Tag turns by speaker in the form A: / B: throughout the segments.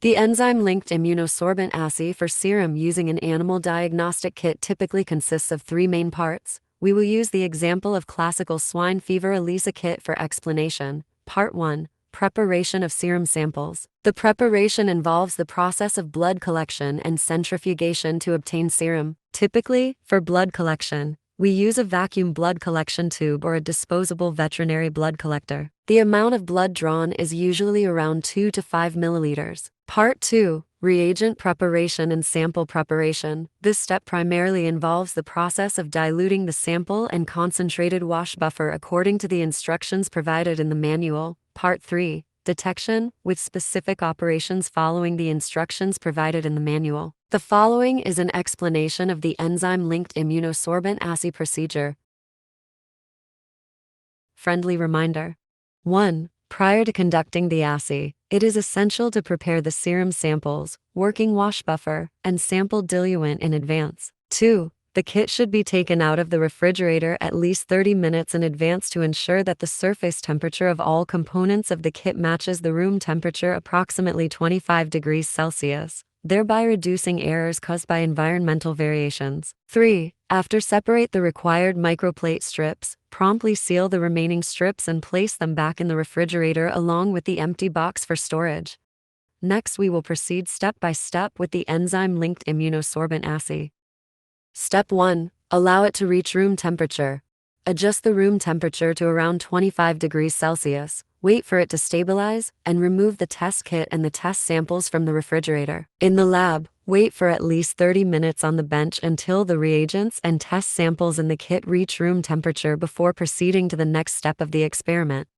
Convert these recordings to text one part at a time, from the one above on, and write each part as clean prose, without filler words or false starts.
A: The enzyme-linked immunosorbent assay for serum using an animal diagnostic kit typically consists of three main parts. We will use the example of classical swine fever ELISA kit for explanation. Part 1. Preparation of serum samples. The preparation involves the process of blood collection and centrifugation to obtain serum. Typically, for blood collection, we use a vacuum blood collection tube or a disposable veterinary blood collector. The amount of blood drawn is usually around 2 to 5 milliliters. Part 2. Reagent preparation and sample preparation. This step primarily involves the process of diluting the sample and concentrated wash buffer according to the instructions provided in the manual. Part 3. Detection, with specific operations following the instructions provided in the manual. The following is an explanation of the enzyme-linked immunosorbent assay procedure. Friendly reminder. 1. Prior to conducting the assay, it is essential to prepare the serum samples, working wash buffer, and sample diluent in advance. 2. The kit should be taken out of the refrigerator at least 30 minutes in advance to ensure that the surface temperature of all components of the kit matches the room temperature, approximately 25 degrees Celsius, thereby reducing errors caused by environmental variations. 3. After separate the required microplate strips, promptly seal the remaining strips and place them back in the refrigerator along with the empty box for storage. Next, we will proceed step by step with the enzyme-linked immunosorbent assay. Step 1. Allow it to reach room temperature. Adjust the room temperature to around 25 degrees Celsius. Wait for it to stabilize, and remove the test kit and the test samples from the refrigerator. In the lab, wait for at least 30 minutes on the bench until the reagents and test samples in the kit reach room temperature before proceeding to the next step of the experiment.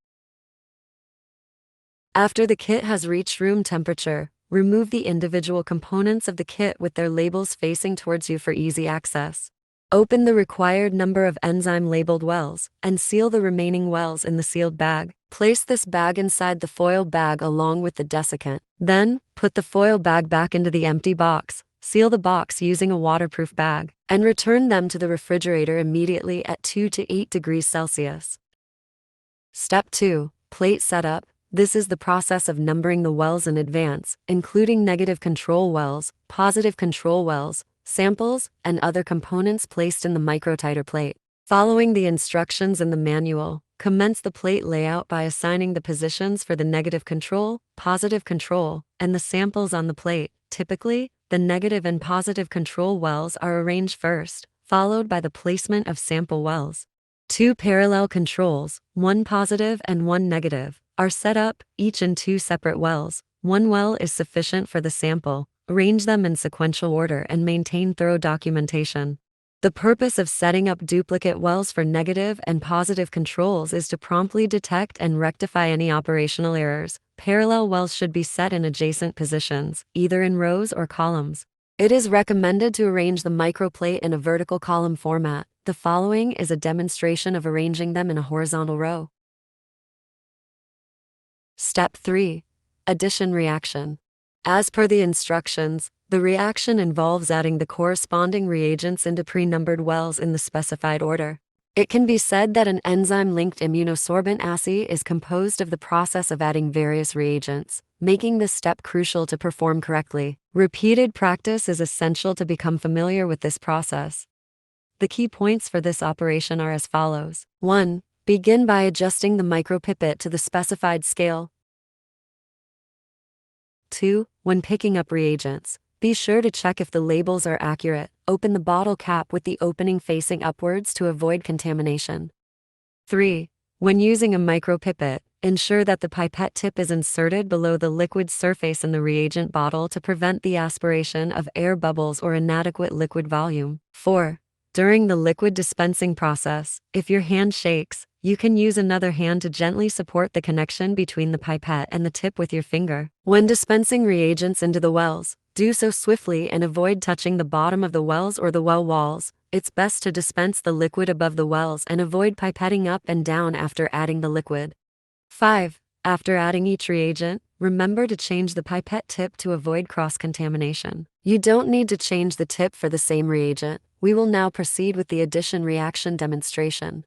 A: After the kit has reached room temperature, remove the individual components of the kit with their labels facing towards you for easy access. Open the required number of enzyme-labeled wells, and seal the remaining wells in the sealed bag. Place this bag inside the foil bag along with the desiccant. Then, put the foil bag back into the empty box, seal the box using a waterproof bag, and return them to the refrigerator immediately at 2 to 8 degrees Celsius. Step 2. Plate setup. This is the process of numbering the wells in advance, including negative control wells, positive control wells, samples, and other components placed in the microtiter plate. Following the instructions in the manual, commence the plate layout by assigning the positions for the negative control, positive control, and the samples on the plate. Typically, the negative and positive control wells are arranged first, followed by the placement of sample wells. 2 parallel controls, one positive and one negative, are set up, each in 2 separate wells. One well is sufficient for the sample. Arrange them in sequential order and maintain thorough documentation. The purpose of setting up duplicate wells for negative and positive controls is to promptly detect and rectify any operational errors. Parallel wells should be set in adjacent positions, either in rows or columns. It is recommended to arrange the microplate in a vertical column format. The following is a demonstration of arranging them in a horizontal row. Step 3. Addition reaction. As per the instructions, the reaction involves adding the corresponding reagents into pre-numbered wells in the specified order. It can be said that an enzyme-linked immunosorbent assay is composed of the process of adding various reagents, making this step crucial to perform correctly. Repeated practice is essential to become familiar with this process. The key points for this operation are as follows. 1. Begin by adjusting the micropipette to the specified scale. 2. When picking up reagents, be sure to check if the labels are accurate. Open the bottle cap with the opening facing upwards to avoid contamination. 3. When using a micropipette, ensure that the pipette tip is inserted below the liquid surface in the reagent bottle to prevent the aspiration of air bubbles or inadequate liquid volume. 4. During the liquid dispensing process, if your hand shakes, you can use another hand to gently support the connection between the pipette and the tip with your finger. When dispensing reagents into the wells, do so swiftly and avoid touching the bottom of the wells or the well walls. It's best to dispense the liquid above the wells and avoid pipetting up and down after adding the liquid. 5. After adding each reagent, remember to change the pipette tip to avoid cross-contamination. You don't need to change the tip for the same reagent. We will now proceed with the addition reaction demonstration.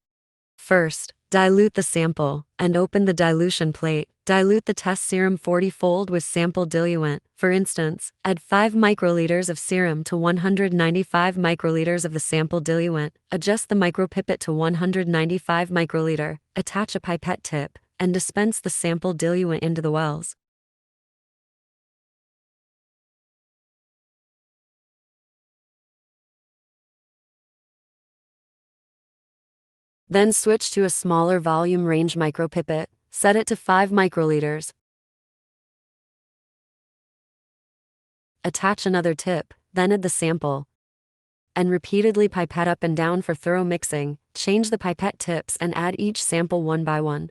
A: First, dilute the sample, and open the dilution plate. Dilute the test serum 40-fold with sample diluent. For instance, add 5 microliters of serum to 195 microliters of the sample diluent. Adjust the micropipette to 195 microliter. Attach a pipette tip and dispense the sample diluent into the wells. Then switch to a smaller volume range micropipette. Set it to 5 microliters. Attach another tip, then add the sample. And repeatedly pipette up and down for thorough mixing. Change the pipette tips and add each sample one by one.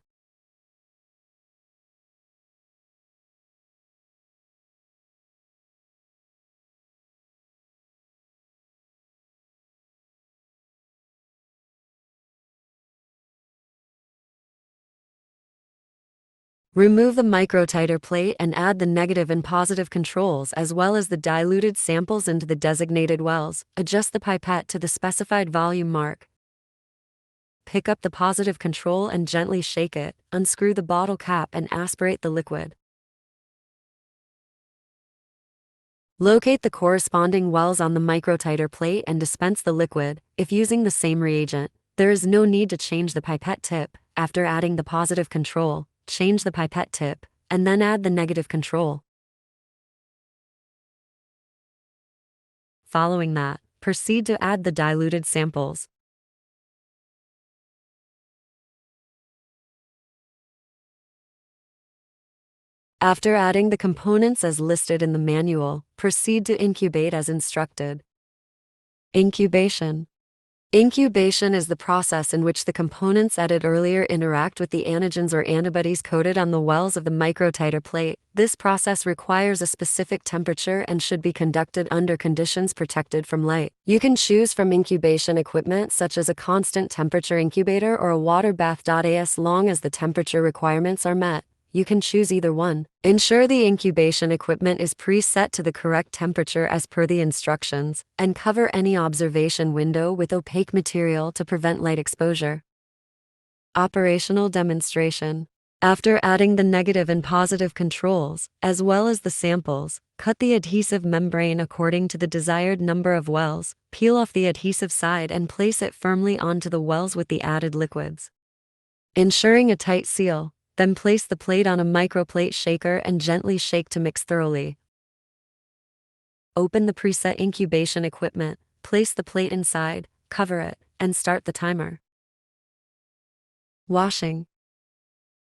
A: Remove the microtiter plate and add the negative and positive controls as well as the diluted samples into the designated wells. Adjust the pipette to the specified volume mark. Pick up the positive control and gently shake it. Unscrew the bottle cap and aspirate the liquid. Locate the corresponding wells on the microtiter plate and dispense the liquid. If using the same reagent, there is no need to change the pipette tip. After adding the positive control, change the pipette tip, and then add the negative control. Following that, proceed to add the diluted samples. After adding the components as listed in the manual, proceed to incubate as instructed. Incubation. Incubation is the process in which the components added earlier interact with the antigens or antibodies coded on the wells of the microtiter plate. This process requires a specific temperature and should be conducted under conditions protected from light. You can choose from incubation equipment such as a constant temperature incubator or a water bath. As long as the temperature requirements are met, you can choose either one. Ensure the incubation equipment is preset to the correct temperature as per the instructions, and cover any observation window with opaque material to prevent light exposure. Operational demonstration. After adding the negative and positive controls, as well as the samples, cut the adhesive membrane according to the desired number of wells, peel off the adhesive side and place it firmly onto the wells with the added liquids. Ensuring a tight seal, then place the plate on a microplate shaker and gently shake to mix thoroughly. Open the preset incubation equipment, place the plate inside, cover it, and start the timer. Washing.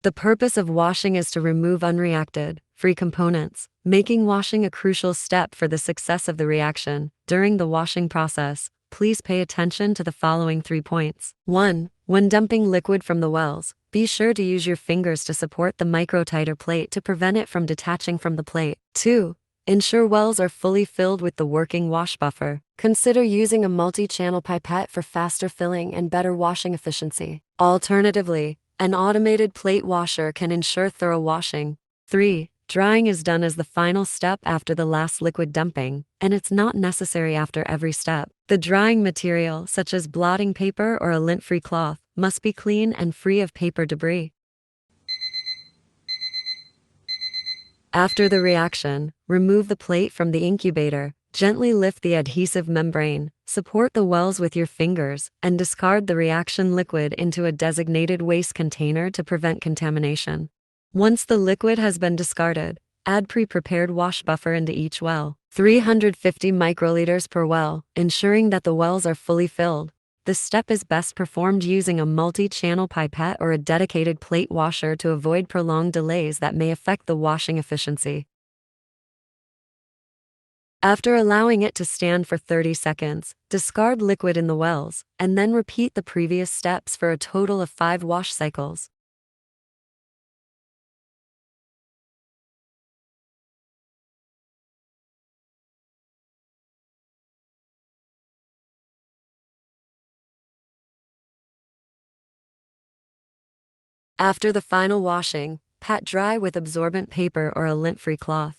A: The purpose of washing is to remove unreacted, free components, making washing a crucial step for the success of the reaction. During the washing process, please pay attention to the following 3 points. 1. When dumping liquid from the wells, be sure to use your fingers to support the microtiter plate to prevent it from detaching from the plate. 2. Ensure wells are fully filled with the working wash buffer. Consider using a multi-channel pipette for faster filling and better washing efficiency. Alternatively, an automated plate washer can ensure thorough washing. 3. Drying is done as the final step after the last liquid dumping, and it's not necessary after every step. The drying material, such as blotting paper or a lint-free cloth, must be clean and free of paper debris. After the reaction, remove the plate from the incubator, gently lift the adhesive membrane, support the wells with your fingers, and discard the reaction liquid into a designated waste container to prevent contamination. Once the liquid has been discarded, add pre-prepared wash buffer into each well, 350 microliters per well, ensuring that the wells are fully filled. This step is best performed using a multi-channel pipette or a dedicated plate washer to avoid prolonged delays that may affect the washing efficiency. After allowing it to stand for 30 seconds, discard liquid in the wells, and then repeat the previous steps for a total of 5 wash cycles. After the final washing, pat dry with absorbent paper or a lint-free cloth.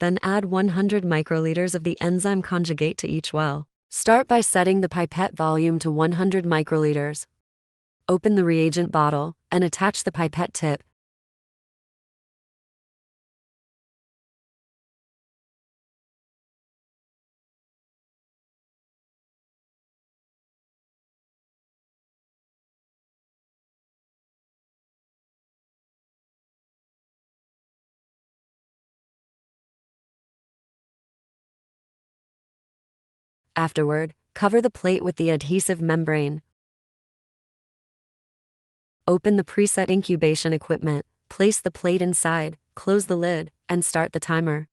A: then add 100 microliters of the enzyme conjugate to each well. Start by setting the pipette volume to 100 microliters. Open the reagent bottle and attach the pipette tip. Afterward, cover the plate with the adhesive membrane. Open the preset incubation equipment, place the plate inside, close the lid, and start the timer.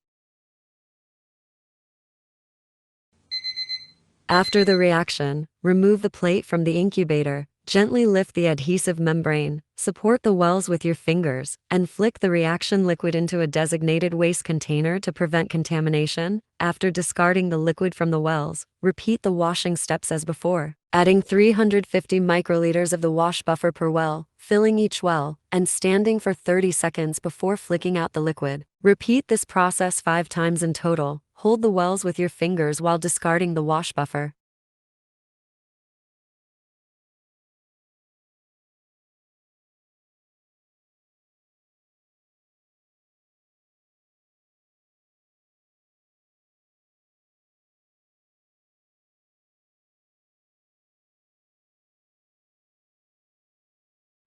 A: After the reaction, remove the plate from the incubator, gently lift the adhesive membrane, support the wells with your fingers, and flick the reaction liquid into a designated waste container to prevent contamination. After discarding the liquid from the wells, repeat the washing steps as before, adding 350 microliters of the wash buffer per well, filling each well, and standing for 30 seconds before flicking out the liquid. Repeat this process 5 times in total. Hold the wells with your fingers while discarding the wash buffer.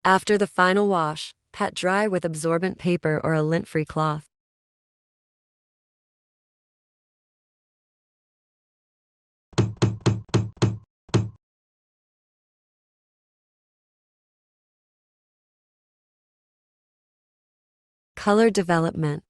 A: After the final wash, pat dry with absorbent paper or a lint-free cloth. Color development.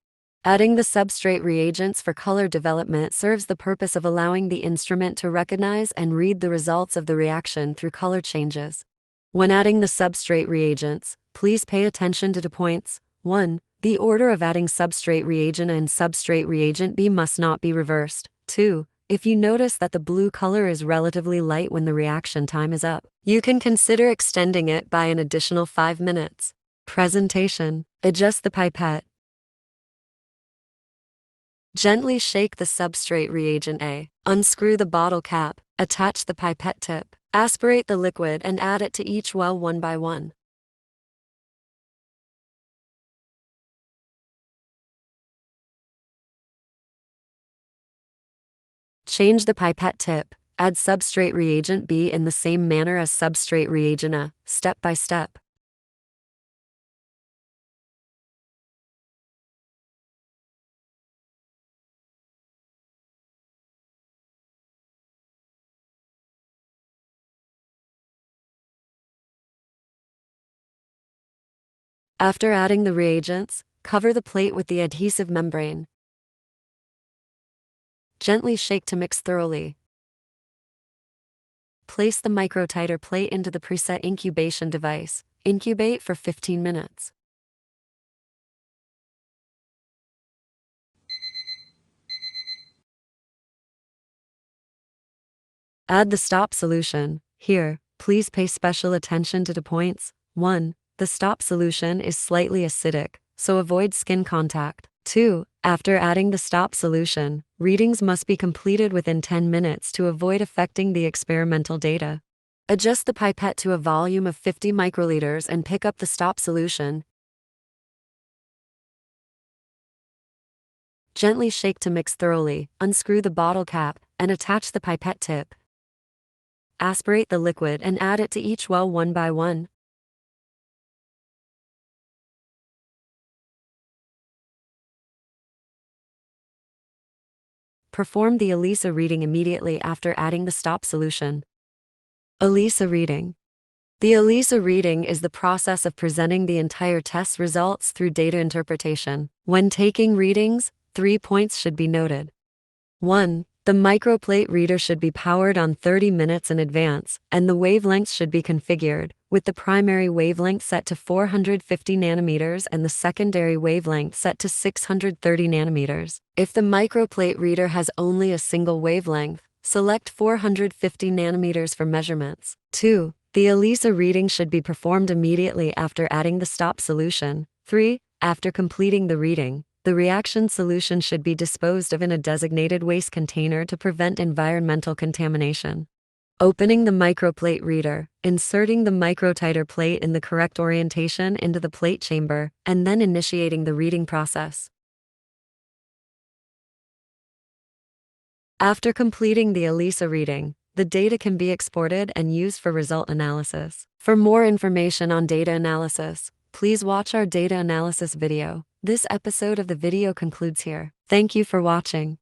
A: Adding the substrate reagents for color development serves the purpose of allowing the instrument to recognize and read the results of the reaction through color changes. When adding the substrate reagents, please pay attention to 2 points. 1. The order of adding substrate reagent and substrate reagent B must not be reversed. 2. If you notice that the blue color is relatively light when the reaction time is up, you can consider extending it by an additional 5 minutes. Presentation. Adjust the pipette. Gently shake the substrate reagent A. Unscrew the bottle cap. Attach the pipette tip. Aspirate the liquid and add it to each well one by one. Change the pipette tip. Add substrate reagent B in the same manner as substrate reagent A, step by step. After adding the reagents, cover the plate with the adhesive membrane. Gently shake to mix thoroughly. Place the microtiter plate into the preset incubation device. Incubate for 15 minutes. Add the stop solution. Here, please pay special attention to 2 points. 1. The stop solution is slightly acidic, so avoid skin contact. 2. After adding the stop solution, readings must be completed within 10 minutes to avoid affecting the experimental data. Adjust the pipette to a volume of 50 microliters and pick up the stop solution. Gently shake to mix thoroughly, unscrew the bottle cap, and attach the pipette tip. Aspirate the liquid and add it to each well one by one. Perform the ELISA reading immediately after adding the stop solution. ELISA reading. The ELISA reading is the process of presenting the entire test results through data interpretation. When taking readings, 3 points should be noted. 1. The microplate reader should be powered on 30 minutes in advance, and the wavelengths should be configured, with the primary wavelength set to 450 nanometers and the secondary wavelength set to 630 nanometers. If the microplate reader has only a single wavelength, select 450 nanometers for measurements. 2. The ELISA reading should be performed immediately after adding the stop solution. 3. After completing the reading, The reaction solution should be disposed of in a designated waste container to prevent environmental contamination. Opening the microplate reader, inserting the microtiter plate in the correct orientation into the plate chamber, and then initiating the reading process. After completing the ELISA reading, the data can be exported and used for result analysis. For more information on data analysis, please watch our data analysis video. This episode of the video concludes here. Thank you for watching.